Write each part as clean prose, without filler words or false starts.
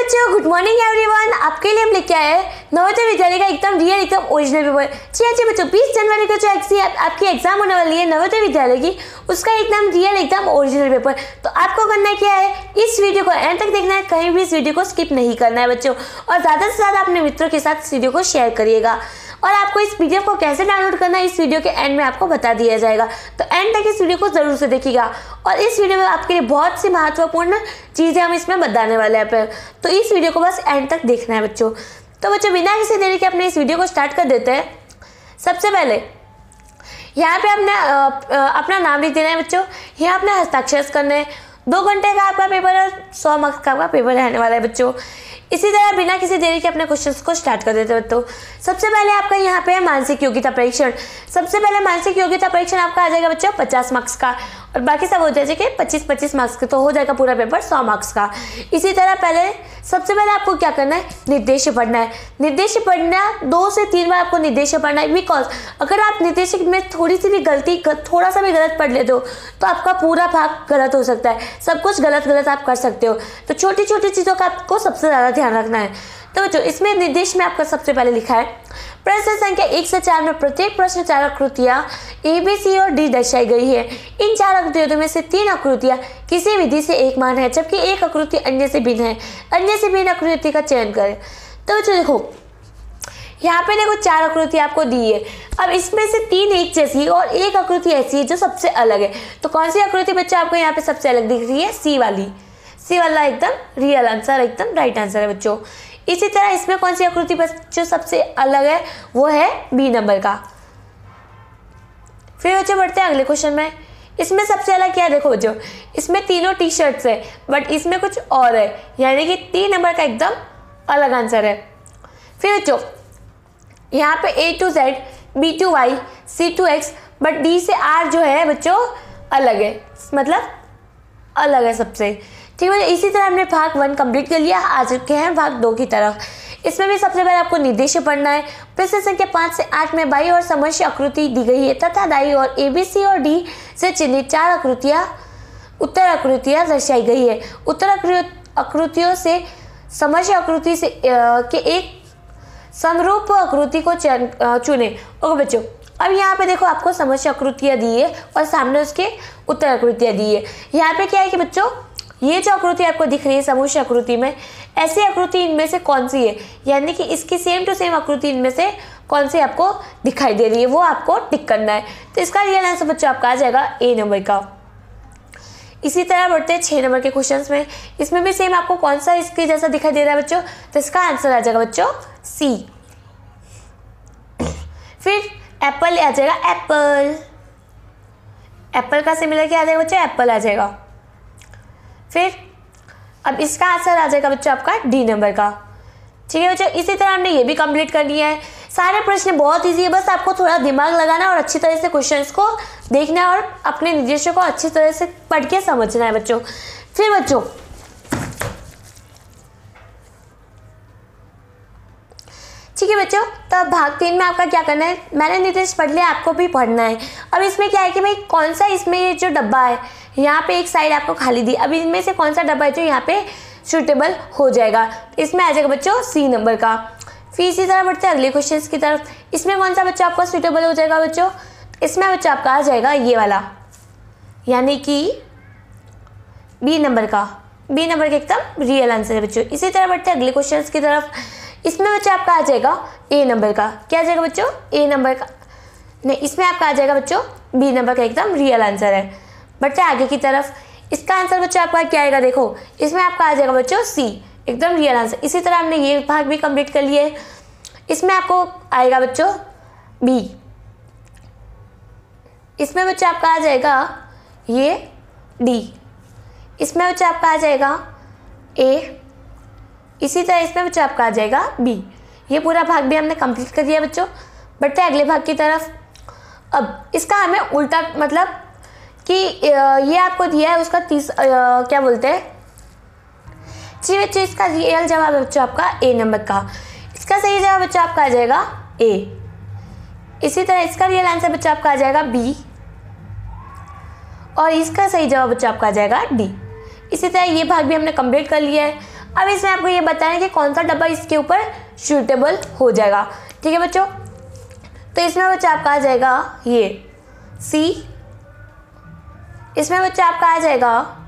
बच्चों, good morning everyone. आपके लिए हम लेके आए हैं नवोदय विद्यालय का एकदम रियल एकदम ओरिजिनल पेपर। जी बच्चों, 20 जनवरी को जो आपकी एग्जाम होने वाली है नवोदय विद्यालय की, उसका एकदम रियल एकदम ओरिजिनल पेपर। तो आपको करना क्या है, इस वीडियो को एंड तक देखना है, कहीं भी इस वीडियो को स्किप नहीं करना है बच्चों। और ज़्यादा से ज़्यादा अपने मित्रों के साथ इस वीडियो को शेयर करिएगा। और आपको इस पीडीएफ को कैसे डाउनलोड करना है इस वीडियो के एंड में आपको बता दिया जाएगा। तो एंड तक इस वीडियो को जरूर से देखिएगा। और इस वीडियो में आपके लिए बहुत सी महत्वपूर्ण चीज़ें हम इसमें बताने वाले हैं, तो इस वीडियो को बस एंड तक देखना है बच्चों। तो बच्चों, बिना किसी देरी के अपने इस वीडियो को स्टार्ट कर देते हैं। सबसे पहले यहाँ पे आपने अपना नाम लिख देना है बच्चों। यहाँ अपने हस्ताक्षर करने हैं। 2 घंटे का आपका पेपर है, 100 मार्क्स का आपका पेपर रहने वाला है बच्चों। इसी तरह बिना किसी देरी के अपने क्वेश्चंस को स्टार्ट कर देते हैं बच्चों। सबसे पहले आपका यहाँ पे है मानसिक योग्यता परीक्षण। सबसे पहले मानसिक योग्यता परीक्षण आपका आ जाएगा बच्चों 50 मार्क्स का, और बाकी सब हो जाएगा 25-25 मार्क्स का, तो हो जाएगा पूरा पेपर 100 मार्क्स का। इसी तरह सबसे पहले आपको क्या करना है, निर्देश पढ़ना है। निर्देश पढ़ना 2 से 3 बार आपको निर्देश पढ़ना है। बिकॉज अगर आप निर्देश में थोड़ी सी भी गलती, थोड़ा सा भी गलत पढ़ लेते हो तो आपका पूरा भाग गलत हो सकता है। सब कुछ गलत आप कर सकते हो। तो छोटी छोटी चीज़ों का आपको सबसे ज़्यादा ध्यान रखना है। तो बच्चों, इसमें निर्देश में आपका सबसे पहले लिखा है प्रश्न संख्या 1 से 4 में प्रत्येक प्रश्न 4 आकृतियाँ ए, बी, सी और डी दर्शाई गई है। इन 4 आकृतियों में से 3 आकृतियाँ किसी विधि से एक मान है, जबकि एक आकृति अन्य से भिन्न है। अन्य से भिन्न आकृति का चयन करें। तो बच्चों देखो, यहाँ पे देखो 4 आकृति आपको दी है। अब इसमें से 3 एक जैसी और एक आकृति ऐसी है जो सबसे अलग है। तो कौन सी आकृति बच्चों आपको यहाँ पे सबसे अलग दिख रही है? सी वाली। सी वाला एकदम रियल आंसर, एकदम राइट आंसर है बच्चों। इसी तरह इसमें कौन सी आकृति जो सबसे अलग है, वो है बी नंबर का। फिर बच्चों बढ़ते हैं अगले क्वेश्चन में। इसमें सबसे अलग क्या है, देखो बच्चों, इसमें तीनों टी शर्ट्स है, बट इसमें कुछ और है, यानी कि 3 नंबर का एकदम अलग आंसर है। फिर बच्चों यहाँ पे A to Z, B to Y, C to X, but D से R जो है बच्चों अलग है, मतलब अलग है सबसे। ठीक है, इसी तरह हमने भाग 1 कंप्लीट कर लिया। आ चुके हैं भाग 2 की तरफ। इसमें भी सबसे पहले आपको निर्देश पढ़ना है। प्रश्न संख्या 5 से 8 में बाई और समस्या आकृति दी गई है तथा दाई और A, B, C और D से चिन्हित 4 आकृतियाँ उत्तर आकृतियाँ दर्शाई गई है। उत्तर आकृतियों से समस्या आकृति से के एक समरूप आकृति को चुने। ओके बच्चों, अब यहाँ पे देखो आपको समस्या आकृतियाँ दी है और सामने उसके उत्तर आकृतियाँ दी है। यहाँ पे क्या है कि बच्चों, ये जो आकृति आपको दिख रही है समूह आकृति में, ऐसी आकृति इनमें से कौन सी है, यानी कि इसकी सेम टू सेम आकृति इनमें से कौन सी आपको दिखाई दे रही है, वो आपको टिक करना है। तो इसका रियल आंसर बच्चों आपका आ जाएगा ए नंबर का। इसी तरह बढ़ते हैं 6 नंबर के क्वेश्चन में। इसमें भी सेम आपको कौन सा इसके जैसा दिखाई दे रहा है बच्चों, तो इसका आंसर आ जाएगा बच्चों सी। फिर एप्पल आ जाएगा, एप्पल का सिमिलर क्या आ जाएगा बच्चों, एप्पल आ जाएगा। फिर अब इसका आंसर आ जाएगा बच्चों आपका डी नंबर का। ठीक है बच्चों, इसी तरह हमने ये भी कंप्लीट कर लिया है। सारे प्रश्न बहुत इजी है, बस आपको थोड़ा दिमाग लगाना और अच्छी तरह से क्वेश्चंस को देखना है और अपने निर्देशों को अच्छी तरह से पढ़ के समझना है बच्चों। फिर बच्चों ठीक है बच्चों, तो अब भाग 3 में आपका क्या करना है, मैंने निर्देश पढ़ लिया, आपको भी पढ़ना है। अब इसमें क्या है कि भाई कौन सा इसमें ये जो डब्बा है, यहाँ पे एक साइड आपको खाली दी, अब इनमें से कौन सा डब्बा है जो यहाँ पे सूटेबल हो जाएगा, इसमें आ जाएगा बच्चों सी नंबर का। फिर इसी तरह बढ़ते हैं अगले क्वेश्चन की तरफ। इसमें कौन सा बच्चा आपका सूटेबल हो जाएगा बच्चों, इसमें बच्चा आपका आ जाएगा ये वाला, यानी कि बी नंबर का। बी नंबर का एकदम रियल आंसर है बच्चों। इसी तरह बढ़ते हैं अगले क्वेश्चन की तरफ। इसमें बच्चा आपका आ जाएगा ए नंबर का। क्या आ जाएगा बच्चों, ए नंबर का नहीं, इसमें आपका आ जाएगा बच्चों बी नंबर का, एकदम रियल आंसर है। बढ़ते हैं आगे की तरफ। इसका आंसर बच्चों आपका क्या आएगा, देखो इसमें आपका आ जाएगा बच्चों सी, एकदम रियल आंसर। इसी तरह हमने ये भाग भी कंप्लीट कर लिए। इसमें आपको आएगा बच्चों बी, इसमें बच्चों आपका आ जाएगा ये डी, इसमें बच्चों आपका आ जाएगा ए, इसी तरह इसमें बच्चों आपका आ जाएगा बी। ये पूरा भाग भी हमने कंप्लीट कर दिया बच्चों। बढ़ते हैं अगले भाग की तरफ। अब इसका हमें उल्टा, मतलब कि ये आपको दिया है उसका क्या बोलते हैं जी बच्चों, इसका रियल जवाब है बच्चों आपका ए नंबर का। इसका सही जवाब बच्चों आपका आ जाएगा ए। इसी तरह इसका रियल आंसर बच्चों आपका आ जाएगा बी, और इसका सही जवाब बच्चों आपका आ जाएगा डी। इसी तरह ये भाग भी हमने कंप्लीट कर लिया है। अब इसमें आपको ये बताना है कि कौन सा डब्बा इसके ऊपर सूटेबल हो जाएगा। ठीक है बच्चों, तो इसमें बच्चा आपका आ जाएगा ये सी, इसमें बच्चा आपका आ जाएगा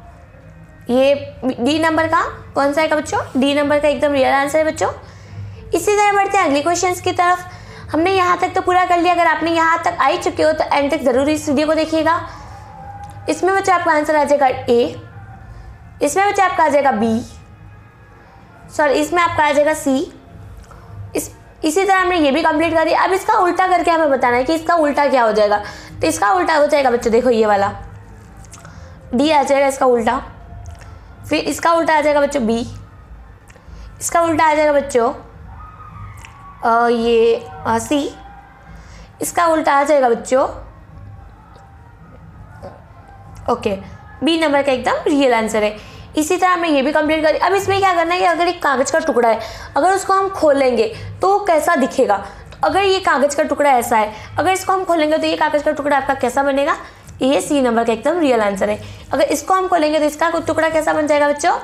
ये डी नंबर का। कौन सा आएगा बच्चों? डी नंबर का एकदम रियल आंसर है बच्चों। इसी तरह बढ़ते हैं अगली क्वेश्चंस की तरफ। हमने यहाँ तक तो पूरा कर लिया। अगर आपने यहाँ तक आ ही चुके हो तो एंड तक जरूर इस वीडियो को देखिएगा। इसमें बच्चा आपका आंसर आ जाएगा ए, इसमें बच्चा आपका आ जाएगा बी, सॉरी इसमें आपका आ जाएगा सी। इसी तरह हमने ये भी कंप्लीट कर दिया। अब इसका उल्टा करके हमें बताना है कि इसका उल्टा क्या हो जाएगा। तो इसका उल्टा हो जाएगा बच्चों, देखो ये वाला डी आ जाएगा इसका उल्टा, फिर इसका उल्टा आ जाएगा बच्चों बी, इसका उल्टा आ जाएगा बच्चों ये सी, इसका उल्टा आ जाएगा बच्चों ओके बी नंबर का एकदम रियल आंसर है। इसी तरह हमें ये भी कंप्लीट करें। अब इसमें क्या करना है कि अगर एक कागज़ का टुकड़ा है, अगर उसको हम खोलेंगे तो कैसा दिखेगा। तो अगर ये कागज़ का टुकड़ा ऐसा है, अगर इसको हम खोलेंगे तो ये कागज़ का टुकड़ा आपका कैसा बनेगा? ये सी नंबर का एकदम रियल आंसर है। अगर इसको हम खोलेंगे तो इसका टुकड़ा कैसा बन जाएगा बच्चों?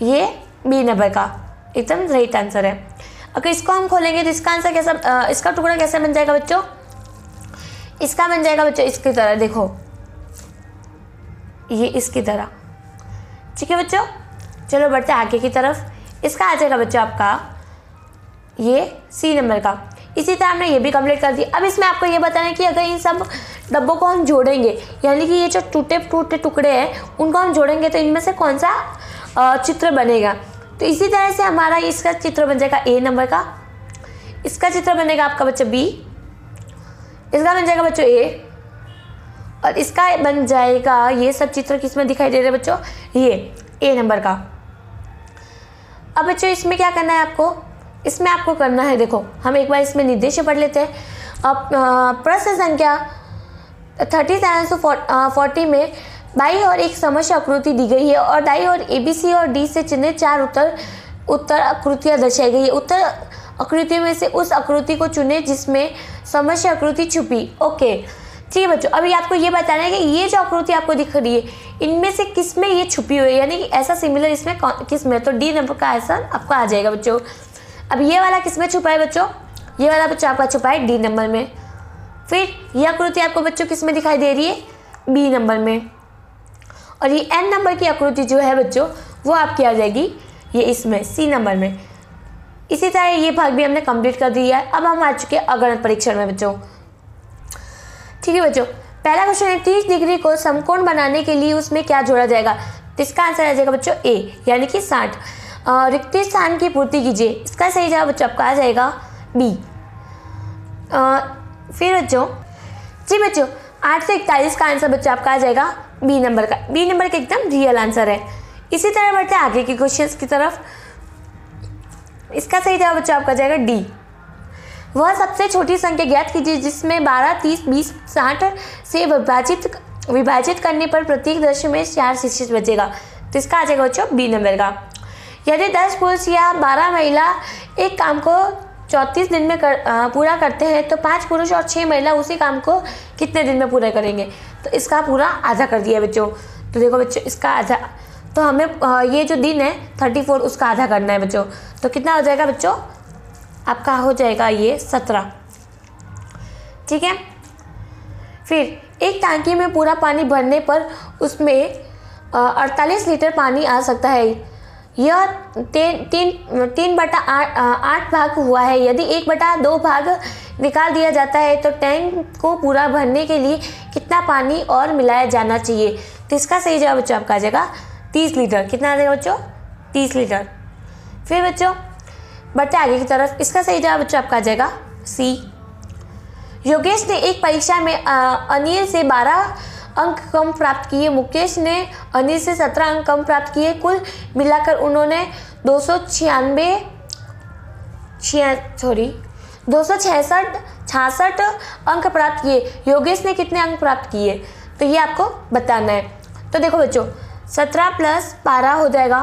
ये बी नंबर का एकदम राइट आंसर है। अगर इसको हम खोलेंगे तो इसका आंसर कैसा, इसका टुकड़ा कैसा बन जाएगा बच्चों? इसका बन जाएगा बच्चों इसकी तरह, देखो ये इसकी तरह। ठीक है बच्चों, चलो बढ़ते हैं आगे की तरफ। इसका आ जाएगा बच्चों आपका ये सी नंबर का। इसी तरह हमने ये भी कंप्लीट कर दिया। अब इसमें आपको ये बताना है कि अगर इन सब डब्बों को हम जोड़ेंगे, यानी कि ये जो टूटे फूटे टुकड़े हैं उनको हम जोड़ेंगे तो इनमें से कौन सा चित्र बनेगा। तो इसी तरह से हमारा इसका चित्र बन जाएगा ए नंबर का, इसका चित्र बनेगा आपका बच्चा बी, इसका बन जाएगा बच्चों ए, और इसका बन जाएगा ये सब चित्र किसमें दिखाई दे रहे हैं बच्चों? ये ए नंबर का। अब बच्चों इसमें क्या करना है आपको? इसमें आपको करना है, देखो हम एक बार इसमें निर्देश पढ़ लेते हैं। अब प्रश्न संख्या 37 से 40 में बाई और एक समस्या आकृति दी गई है और दाई और ABC और D से चिन्हित 4 उत्तर आकृतियाँ दर्शाई गई है। उत्तर आकृति में से उस आकृति को चुने जिसमें समस्या आकृति छुपी। ओके ठीक है बच्चों, अभी आपको ये बताना है कि ये जो आकृति आपको दिख रही है इनमें से किस में ये छुपी हुई है, यानी कि ऐसा सिमिलर इसमें किस में, तो डी नंबर का आंसर आपका आ जाएगा बच्चों। अब ये वाला किस में छुपा है बच्चों? ये वाला बच्चों आपका छुपा है डी नंबर में। फिर ये आकृति आपको बच्चों किस में दिखाई दे रही है? बी नंबर में। और ये एन नंबर की आकृति जो है बच्चों वो आपकी आ जाएगी ये इसमें सी नंबर में। इसी तरह ये भाग भी हमने कंप्लीट कर दिया है। अब हम आ चुके हैं अगणित परीक्षण में बच्चों। ठीक है बच्चों, पहला क्वेश्चन है 30 डिग्री को समकोण बनाने के लिए उसमें क्या जोड़ा जाएगा? तो इसका आंसर आ जाएगा बच्चों ए, यानी कि 60। रिक्त स्थान की पूर्ति कीजिए, इसका सही जवाब बच्चों आपका आ जाएगा बी। फिर बच्चों जी बच्चों 8 से 41 का आंसर बच्चों आपका आ जाएगा बी नंबर का। बी नंबर का एकदम रियल आंसर है। इसी तरह बढ़ते हैं आगे के क्वेश्चंस की तरफ। इसका सही जवाब बच्चों आपका आ जाएगा डी। वह सबसे छोटी संख्या ज्ञात कीजिए जिसमें 12, 30, 20, 60 से विभाजित करने पर प्रत्येक दृश्य में 4 शिक्षित बचेगा। तो इसका आ जाएगा बच्चों बी नंबर का। यदि 10 पुरुष या 12 महिला एक काम को 34 दिन में पूरा करते हैं तो 5 पुरुष और 6 महिला उसी काम को कितने दिन में पूरा करेंगे? तो इसका पूरा आधा कर दिया बच्चों। तो देखो बच्चों इसका आधा, तो हमें ये जो दिन है 34 उसका आधा करना है बच्चों। तो कितना हो जाएगा बच्चों? आपका हो जाएगा ये 17। ठीक है, फिर एक टांकी में पूरा पानी भरने पर उसमें 48 लीटर पानी आ सकता है। यह 3/8 भाग हुआ है। यदि 1/2 भाग निकाल दिया जाता है तो टैंक को पूरा भरने के लिए कितना पानी और मिलाया जाना चाहिए? तो इसका सही जवाब बच्चों आपका आ जाएगा 30 लीटर। कितना आ जाएगा बच्चों? 30 लीटर। फिर बच्चों बढ़ते आगे की तरफ। इसका सही जवाब बच्चों आपका आ जाएगा सी। योगेश ने एक परीक्षा में अनिल से 12 अंक कम प्राप्त किए। मुकेश ने अनिल से 17 अंक कम प्राप्त किए। कुल मिलाकर उन्होंने 266 अंक प्राप्त किए। योगेश ने कितने अंक प्राप्त किए? तो ये आपको बताना है। तो देखो बच्चों 17 + 12 हो जाएगा।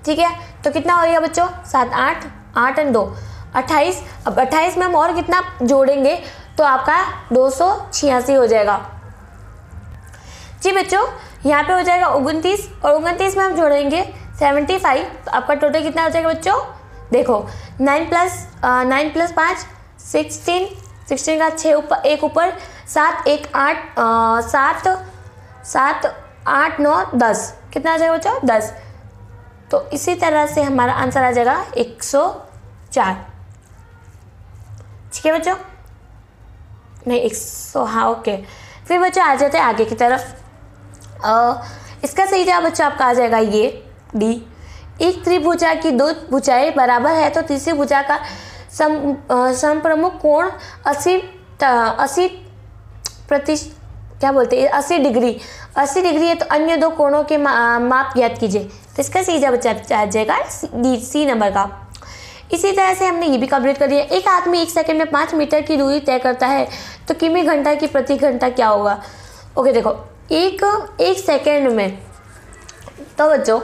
ठीक है, तो कितना हो गया बच्चों? 7, 8, 8 और 2 28। अब 28 में हम और कितना जोड़ेंगे तो आपका 286 हो जाएगा। जी बच्चों यहाँ पे हो जाएगा 29 और 29 में हम जोड़ेंगे 75। आपका टोटल कितना हो जाएगा बच्चों? देखो 9 प्लस 5 16, 16 का 6 ऊपर 1 ऊपर 7 1 8 7 7 8 9 10, कितना आ जाएगा बच्चों? 10। तो इसी तरह से हमारा आंसर आ जाएगा 104। ठीक है बच्चों? नहीं 100, हाँ ओके। फिर बच्चों आ जाते हैं आगे की तरफ। इसका सही जवाब बच्चों आपका आ जाएगा ये डी। एक त्रिभुजा की दो भुजाएं बराबर है तो तीसरी भुजा का समप्रमुख कोण 80 क्या बोलते हैं 80 डिग्री है तो अन्य दो कोणों के माप ज्ञात कीजिए। तो इसका सही जवाब बच्चा आ जाएगा सी नंबर का। इसी तरह से हमने ये भी कंप्लीट कर दिया। एक आदमी 1 सेकंड में 5 मीटर की दूरी तय करता है तो किमी घंटा की प्रति घंटा क्या होगा? ओके देखो एक सेकंड में, तो बच्चों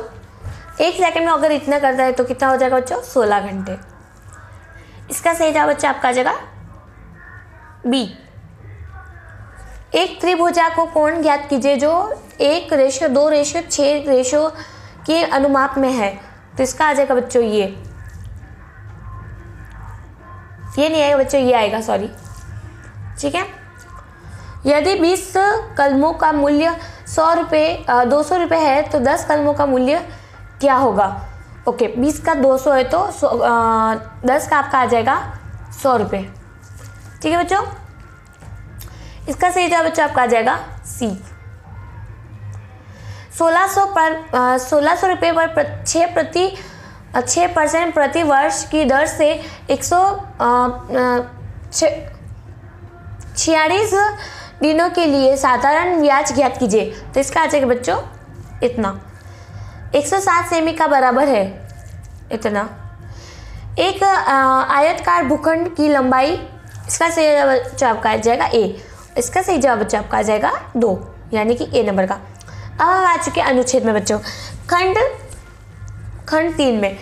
1 सेकंड में अगर इतना करता है तो कितना हो जाएगा बच्चों? 16 घंटे। इसका सही जवाब बच्चा आपका आ जाएगा बी। एक त्रिभुजा को कोण ज्ञात कीजिए जो 1:2:6 के अनुपात में है। तो इसका आ जाएगा बच्चों ये नहीं आएगा बच्चों, ये आएगा, सॉरी। ठीक है, यदि 20 कलमों का मूल्य 200 रुपये है तो 10 कलमों का मूल्य क्या होगा? ओके 20 का 200 है तो 10 का आपका आ जाएगा 100 रुपये। ठीक है बच्चों, इसका सही जवाब बच्चों आपका आ जाएगा सी। 1600 रुपये पर 6% प्रति वर्ष की दर से 146 दिनों के लिए साधारण ब्याज ज्ञात कीजिए। तो इसका आ जाएगा बच्चों इतना। 107 सेमी का बराबर है इतना। एक आयतकार भूखंड की लंबाई, इसका सही जवाब बच्चों आपका आ जाएगा ए। इसका सही जवाब बच्चों आपका आ जाएगा 2, यानी कि ए नंबर का। अब हम आ चुके अनुच्छेद में बच्चों। खंड 3 में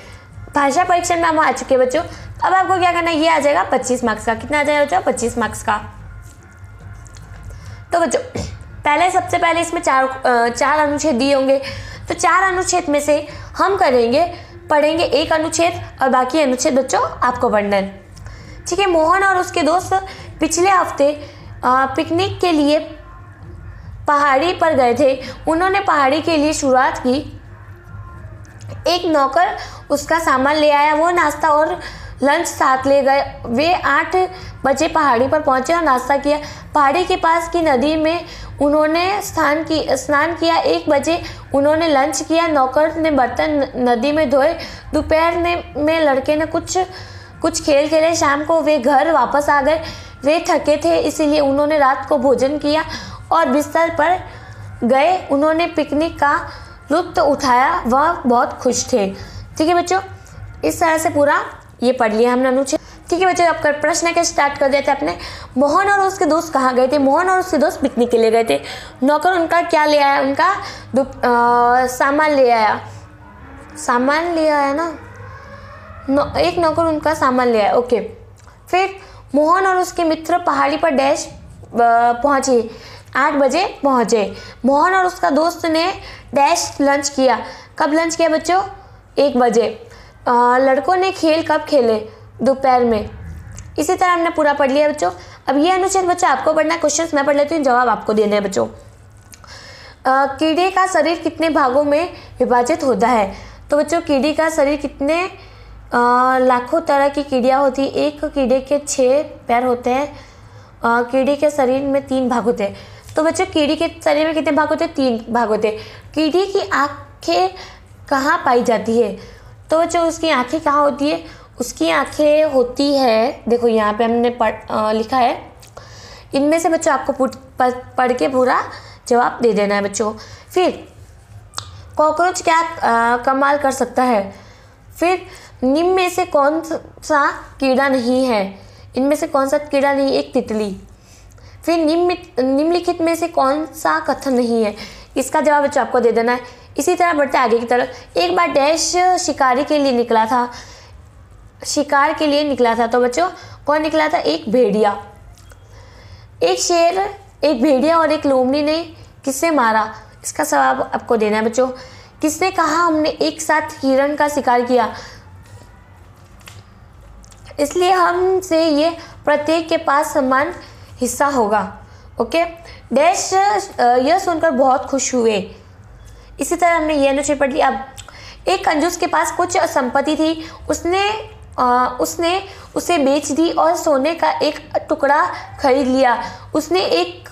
भाषा परीक्षण में हम आ चुके हैं बच्चों। अब आपको क्या करना है, ये आ जाएगा 25 मार्क्स का। कितना आ जाएगा बच्चों? 25 मार्क्स का। तो बच्चों सबसे पहले इसमें चार अनुच्छेद दिए होंगे, तो 4 अनुच्छेद में से हम पढ़ेंगे एक अनुच्छेद और बाकी अनुच्छेद बच्चों आपको पढ़ना है। ठीक है, मोहन और उसके दोस्त पिछले हफ्ते पिकनिक के लिए पहाड़ी पर गए थे। उन्होंने पहाड़ी के लिए शुरुआत की। एक नौकर उसका सामान ले आया, वो नाश्ता और लंच साथ ले गए। वे 8 बजे पहाड़ी पर पहुंचे और नाश्ता किया। पहाड़ी के पास की नदी में उन्होंने स्नान किया। 1 बजे उन्होंने लंच किया। नौकर ने बर्तन नदी में धोए। दोपहर में लड़के ने कुछ खेल खेले। शाम को वे घर वापस आ गए। वे थके थे इसलिए उन्होंने रात को भोजन किया और बिस्तर पर गए। उन्होंने पिकनिक का लुत्फ उठाया, वह बहुत खुश थे। ठीक है बच्चों, इस तरह से पूरा ये पढ़ लिया हमने अनुच्छेद। ठीक है बच्चों, अब प्रश्न के स्टार्ट कर देते अपने। मोहन और उसके दोस्त कहाँ गए थे? मोहन और उसके दोस्त पिकनिक के लिए गए थे। नौकर उनका क्या ले आया? उनका सामान ले आया। सामान ले आया ना, एक नौकर उनका सामान ले आया। ओके, फिर मोहन और उसके मित्र पहाड़ी पर डैश पहुँचे। 8 बजे पहुँचे। मोहन और उसका दोस्त ने डैश लंच किया। कब लंच किया बच्चों? 1 बजे। लड़कों ने खेल कब खेले? दोपहर में। इसी तरह हमने पूरा पढ़ लिया बच्चों। अब ये अनुच्छेद बच्चों आपको पढ़ना है। क्वेश्चंस मैं पढ़ लेती हूँ, जवाब आपको देने हैं बच्चों। कीड़े का शरीर कितने भागों में विभाजित होता है? तो बच्चों कीड़ी का शरीर कितने लाखों तरह की कीड़ियाँ होती है। एक कीड़े के 6 पैर होते हैं। कीड़ी के शरीर में 3 भाग होते हैं। तो बच्चों कीड़ी के शरीर में कितने भाग होते हैं? 3 भाग होते हैं। कीड़ी की आँखें कहाँ पाई जाती है? तो बच्चों उसकी आँखें कहाँ होती है? उसकी आँखें होती है, देखो यहाँ पे हमने लिखा है। इनमें से बच्चों आपको पढ़ के पूरा जवाब दे देना है बच्चों। फिर कॉकरोच क्या कमाल कर सकता है? फिर निम्न में से कौन सा कीड़ा नहीं है? इनमें से कौन सा कीड़ा नहीं? एक तितली। फिर निम्नलिखित में से कौन सा कथन नहीं है? इसका जवाब बच्चों आपको दे देना है। इसी तरह बढ़ते आगे की तरफ। एक बार डैश शिकार के लिए निकला था। तो बच्चों कौन निकला था? एक भेड़िया। एक शेर, एक भेड़िया और एक लोमड़ी ने किससे मारा? इसका जवाब आपको देना है बच्चों। किसने कहा हमने एक साथ हिरण का शिकार किया, इसलिए हमसे ये प्रत्येक के पास समान हिस्सा होगा। ओके, डैश यह सुनकर बहुत खुश हुए। इसी तरह हमने ये अनुच्छेद पढ़ लिया। अब एक कंजूस के पास कुछ संपत्ति थी, उसने उसे बेच दी और सोने का एक टुकड़ा खरीद लिया। उसने एक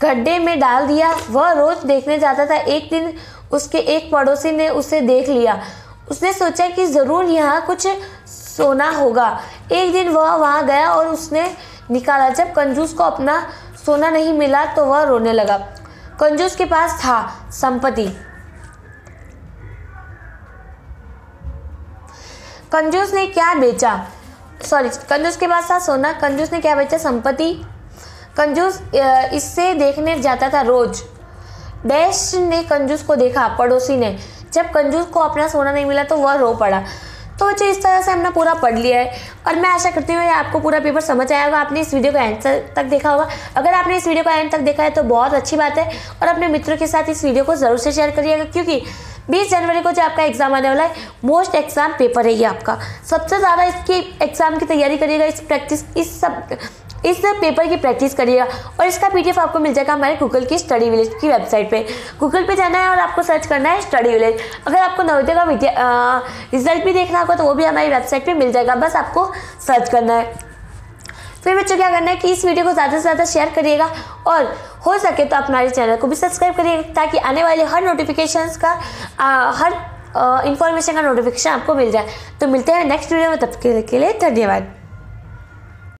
गड्ढे में डाल दिया। वह रोज देखने जाता था। एक दिन उसके एक पड़ोसी ने उसे देख लिया। उसने सोचा कि ज़रूर यहाँ कुछ सोना होगा। एक दिन वह वहाँ गया और उसने निकाला। जब कंजूस को अपना सोना नहीं मिला तो वह रोने लगा। कंजूस के पास था संपत्ति। कंजूस ने क्या बेचा? कंजूस के पास था सोना। कंजूस ने क्या बेचा? संपत्ति। कंजूस इससे देखने जाता था रोज। डैश ने कंजूस को देखा, पड़ोसी ने। जब कंजूस को अपना सोना नहीं मिला तो वह रो पड़ा। तो बच्चों, इस तरह से हमने पूरा पढ़ लिया है और मैं आशा करती हूँ आपको पूरा पेपर समझ आया होगा। आपने इस वीडियो को एंड तक देखा होगा। अगर आपने इस वीडियो को एंड तक देखा है तो बहुत अच्छी बात है और अपने मित्रों के साथ इस वीडियो को ज़रूर से शेयर करिएगा, क्योंकि 20 जनवरी को जो आपका एग्जाम आने वाला है, मोस्ट एग्जाम पेपर है ये आपका। सबसे ज़्यादा इसकी एग्जाम की तैयारी करिएगा, इस पेपर की प्रैक्टिस करिएगा और इसका PDF आपको मिल जाएगा हमारे गूगल की स्टडी विलेज की वेबसाइट पे। गूगल पे जाना है और आपको सर्च करना है स्टडी विलेज। अगर आपको नवोदय का रिजल्ट भी देखना होगा तो वो भी हमारी वेबसाइट पे मिल जाएगा, बस आपको सर्च करना है। फिर बच्चों क्या करना है कि इस वीडियो को ज़्यादा से ज़्यादा शेयर करिएगा और हो सके तो आप हमारे चैनल को भी सब्सक्राइब करिएगा, ताकि आने वाले हर नोटिफिकेशंस का हर इंफॉर्मेशन का नोटिफिकेशन आपको मिल जाए। तो मिलते हैं नेक्स्ट वीडियो में, तब के लिए धन्यवाद।